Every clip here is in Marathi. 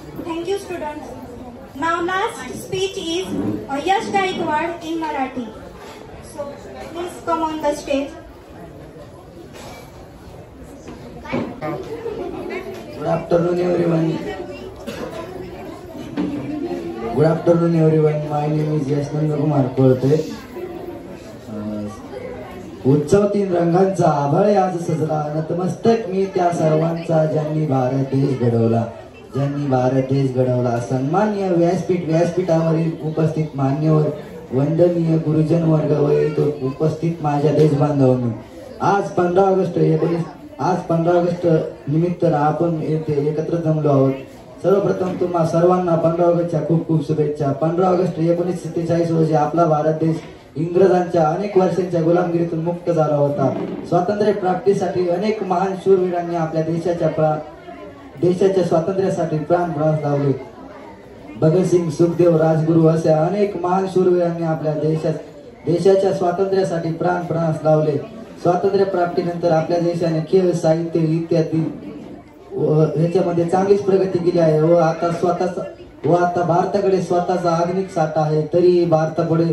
Thank you, students. Now, last speech is Yash Gaikwad in Marathi. So, please come on the stage. Good afternoon, everyone. Good afternoon, everyone. My name is Yash Nandakumar Kolte. उत्सव तीन रंगांचा आभाळ आज सजला, नतमस्तक मी त्या सर्वांचा ज्यांनी भारत देश घडवला. सन्मान्य व्यासपीठावरील उपस्थित मान्यवर, वंदनीय गुरुजन वर्ग व इथं उपस्थित माझ्या देशबांधवांनो, आज 15 ऑगस्ट निमित्त आपण येथे एकत्र जमलो आहोत. सर्वप्रथम तुम्हा सर्वांना 15 ऑगस्टच्या खूप शुभेच्छा. 15 ऑगस्ट 1947 रोजी आपला भारत देश इंग्रजांच्या अनेक वर्षांच्या गुलामगिरीतून मुक्त झाला होता. स्वातंत्र्य प्राप्तीसाठी अनेक महान शूरवीरांनी आपल्या देशाच्या स्वातंत्र्यासाठी प्राण लावले. भगतसिंग, सुखदेव, राजगुरू अशा अनेक महान शूरवीरांनी आपल्या देशाच्या स्वातंत्र्यासाठी प्राण लावले. स्वातंत्र्य प्राप्तीनंतर आपल्या देशाने खेळ, साहित्य इत्यादी ह्याच्यामध्ये चांगलीच प्रगती केली आहे व आता भारताकडे स्वतःचा आधुनिक साठा आहे. तरी भारतापुढे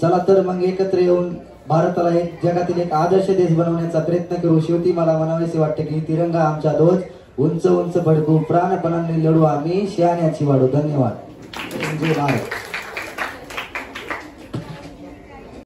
चला तर मग एकत्र येऊन भारताला एक जगातील एक आदर्श देश बनवण्याचा प्रयत्न करू. शेवटी मला म्हणावेसे वाटते की तिरंगा आमचा ध्वज उंच फडकू, प्राणपणाने लढू आम्ही शहाण्याची वाढू. धन्यवाद. जय भारत.